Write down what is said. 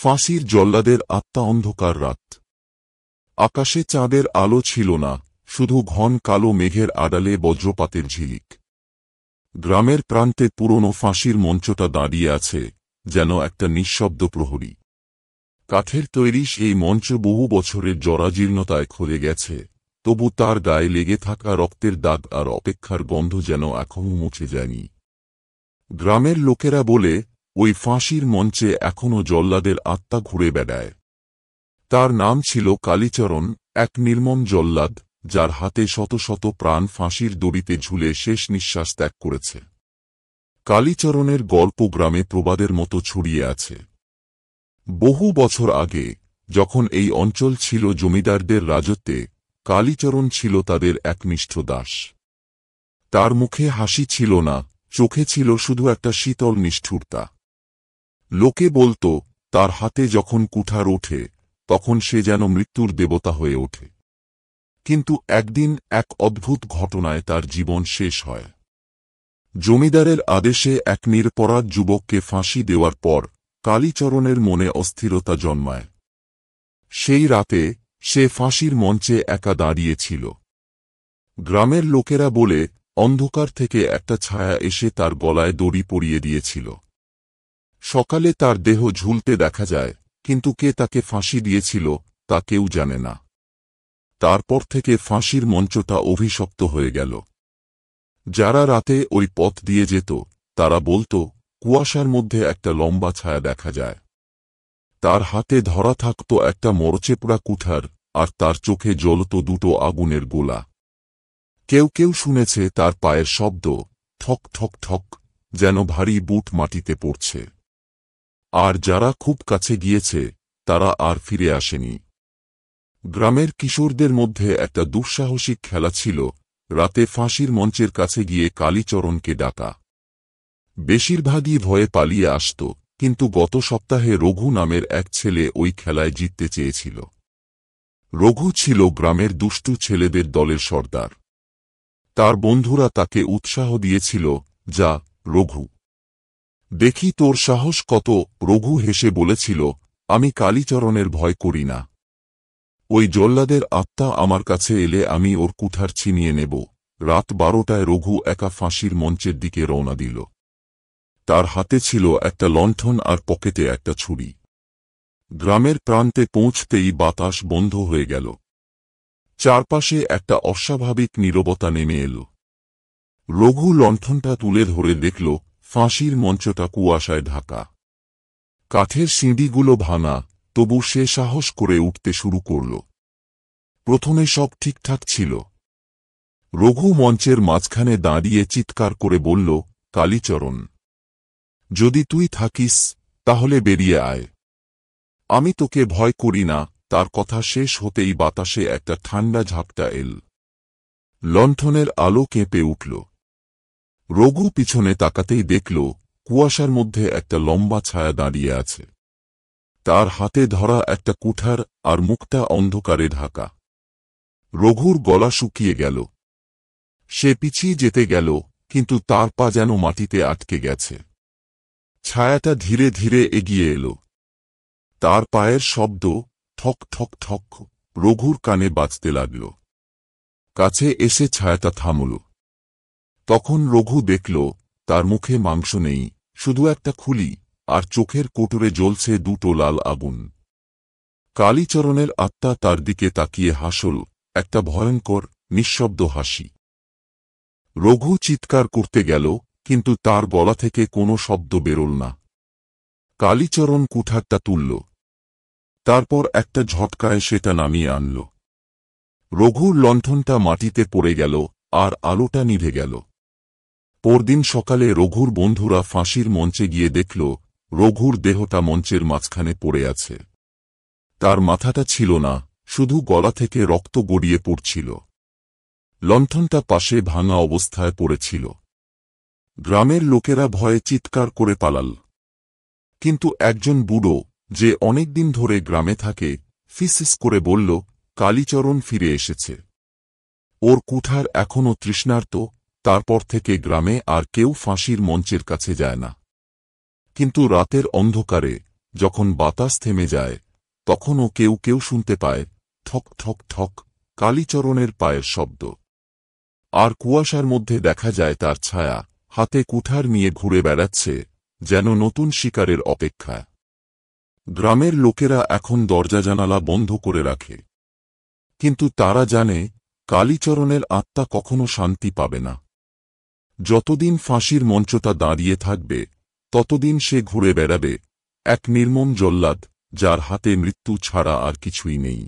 ফাঁসির জল্লাদের আত্মা। অন্ধকার রাত। আকাশে চাঁদের আলো ছিল না, শুধু ঘন কালো মেঘের আড়ালে বজ্রপাতের ঝিলিক। গ্রামের প্রান্তে পুরনো ফাঁসির মঞ্চটা দাঁড়িয়ে আছে, যেন একটা নিঃশব্দ প্রহরী। কাঠের তৈরি এই মঞ্চ বহু বছরের জরাজীর্ণতায় ক্ষয়ে গেছে, তবু তার গায়ে লেগে থাকা রক্তের দাগ আর অপেক্ষার গন্ধ যেন এখনও মুছে যায়নি। গ্রামের লোকেরা বলে, ওই ফাঁসির মঞ্চে এখনও জল্লাদের আত্মা ঘুরে বেড়ায়। তার নাম ছিল কালীচরণ, এক নির্মম জল্লাদ, যার হাতে শত শত প্রাণ ফাঁসির দড়িতে ঝুলে শেষ নিঃশ্বাস ত্যাগ করেছে। কালীচরণের গল্প গ্রামে প্রবাদের মতো ছড়িয়ে আছে। বহু বছর আগে, যখন এই অঞ্চল ছিল জমিদারদের রাজত্বে, কালীচরণ ছিল তাদের একনিষ্ঠ দাস। তার মুখে হাসি ছিল না, চোখে ছিল শুধু একটা শীতল নিষ্ঠুরতা। লোকে বলত, তার হাতে যখন কুঠার ওঠে, তখন সে যেন মৃত্যুর দেবতা হয়ে ওঠে। কিন্তু একদিন এক অদ্ভুত ঘটনায় তার জীবন শেষ হয়। জমিদারের আদেশে এক নিরপরাধ যুবককে ফাঁসি দেওয়ার পর কালীচরণের মনে অস্থিরতা জন্মায়। সেই রাতে সে ফাঁসির মঞ্চে একা দাঁড়িয়েছিল। গ্রামের লোকেরা বলে, অন্ধকার থেকে একটা ছায়া এসে তার গলায় দড়ি পরিয়ে দিয়েছিল। সকালে তার দেহ ঝুলতে দেখা যায়, কিন্তু কে তাকে ফাঁসি দিয়েছিল তা কেউ জানে না। তারপর থেকে ফাঁসির মঞ্চটা অভিশপ্ত হয়ে গেল। যারা রাতে ওই পথ দিয়ে যেত, তারা বলত, কুয়াশার মধ্যে একটা লম্বা ছায়া দেখা যায়। তার হাতে ধরা থাকত একটা মরচেপড়া কুঠার, আর তার চোখে জ্বলত দুটো আগুনের গোলা। কেউ কেউ শুনেছে তার পায়ের শব্দ, ঠক ঠক ঠক, যেন ভারী বুট মাটিতে পড়ছে। আর যারা খুব কাছে গিয়েছে, তারা আর ফিরে আসেনি। গ্রামের কিশোরদের মধ্যে একটা দুঃসাহসিক খেলা ছিল, রাতে ফাঁসির মঞ্চের কাছে গিয়ে কালীচরণকে ডাকা। বেশিরভাগই ভয়ে পালিয়ে আসত, কিন্তু গত সপ্তাহে রঘু নামের এক ছেলে ওই খেলায় জিততে চেয়েছিল। রঘু ছিল গ্রামের দুষ্টু ছেলেদের দলের সর্দার। তার বন্ধুরা তাকে উৎসাহ দিয়েছিল, যা রঘু, দেখি তোর সাহস কত। রঘু হেসে বলেছিল, আমি কালীচরণের ভয় করি না। ওই জল্লাদের আত্মা আমার কাছে এলে আমি ওর কুঠার ছিনিয়ে নেব। রাত 12টায় রঘু একা ফাঁসির মঞ্চের দিকে রওনা দিল। তার হাতে ছিল একটা লণ্ঠন আর পকেটে একটা ছুরি। গ্রামের প্রান্তে পৌঁছতেই বাতাস বন্ধ হয়ে গেল। চারপাশে একটা অস্বাভাবিক নীরবতা নেমে এল। রঘু লণ্ঠনটা তুলে ধরে দেখল, ফাঁসির মঞ্চটা কুয়াশায় ঢাকা। কাঠের সিঁড়িগুলো ভাঙা, তবু সে সাহস করে উঠতে শুরু করল। প্রথমে সব ঠিকঠাক ছিল। রঘু মঞ্চের মাঝখানে দাঁড়িয়ে চিৎকার করে বলল, কালীচরণ, যদি তুই থাকিস, তাহলে বেরিয়ে আয়। আমি তোকে ভয় করি না। তার কথা শেষ হতেই বাতাসে একটা ঠান্ডা ঝাপটা এল। লণ্ঠনের আলো কেঁপে উঠল। রঘু পিছনে তাকাতেই দেখল, কুয়াশার মধ্যে একটা লম্বা ছায়া দাঁড়িয়ে আছে। তার হাতে ধরা একটা কুঠার, আর মুখটা অন্ধকারে ঢাকা। রঘুর গলা শুকিয়ে গেল। সে পিছিয়ে যেতে গেল, কিন্তু তার পা যেন মাটিতে আটকে গেছে। ছায়াটা ধীরে ধীরে এগিয়ে এল। তার পায়ের শব্দ, ঠক ঠক ঠক, রঘুর কানে বাজতে লাগল। কাছে এসে ছায়াটা থামল। তখন রঘু দেখল, তার মুখে মাংস নেই, শুধু একটা খুলি, আর চোখের কোটরে জ্বলছে দুটো লাল আগুন। কালীচরণের আত্মা তার দিকে তাকিয়ে হাসল, একটা ভয়ঙ্কর, নিঃশব্দ হাসি। রঘু চিৎকার করতে গেল, কিন্তু তার গলা থেকে কোনো শব্দ বেরোল না। কালীচরণ কুঠারটা তুলল। তারপর একটা ঝটকায় সেটা নামিয়ে আনল। রঘুর লণ্ঠনটা মাটিতে পড়ে গেল, আর আলোটা নিভে গেল। পরদিন সকালে রঘুর বন্ধুরা ফাঁসির মঞ্চে গিয়ে দেখল, রঘুর দেহটা মঞ্চের মাঝখানে পড়ে আছে। তার মাথাটা ছিল না, শুধু গলা থেকে রক্ত গড়িয়ে পড়ছিল। লণ্ঠনটা পাশে ভাঙা অবস্থায় পড়েছিল। গ্রামের লোকেরা ভয়ে চিৎকার করে পালাল। কিন্তু একজন বুড়ো, যে অনেকদিন ধরে গ্রামে থাকে, ফিসফিস করে বলল, কালীচরণ ফিরে এসেছে। ওর কুঠার এখনও তৃষ্ণার্ত। তারপর থেকে গ্রামে আর কেউ ফাঁসির মঞ্চের কাছে যায় না। কিন্তু রাতের অন্ধকারে, যখন বাতাস থেমে যায় তখনও কেউ কেউ শুনতে পায় ঠক ঠক ঠক কালীচরণের পায়ের শব্দ। আর কুয়াশার মধ্যে দেখা যায় তার ছায়া হাতে কুঠার নিয়ে ঘুরে বেড়াচ্ছে, যেন নতুন শিকারের অপেক্ষা। গ্রামের লোকেরা এখন দরজা জানালা বন্ধ করে রাখে, কিন্তু তারা জানে কালীচরণের আত্মা কখনো শান্তি পাবে না। যতদিন ফাঁসির মঞ্চটা দাঁড়িয়ে থাকবে ততদিন সে ঘুরে বেড়াবে, এক নির্মম জল্লাদ যার হাতে মৃত্যু ছাড়া আর কিছুই নেই।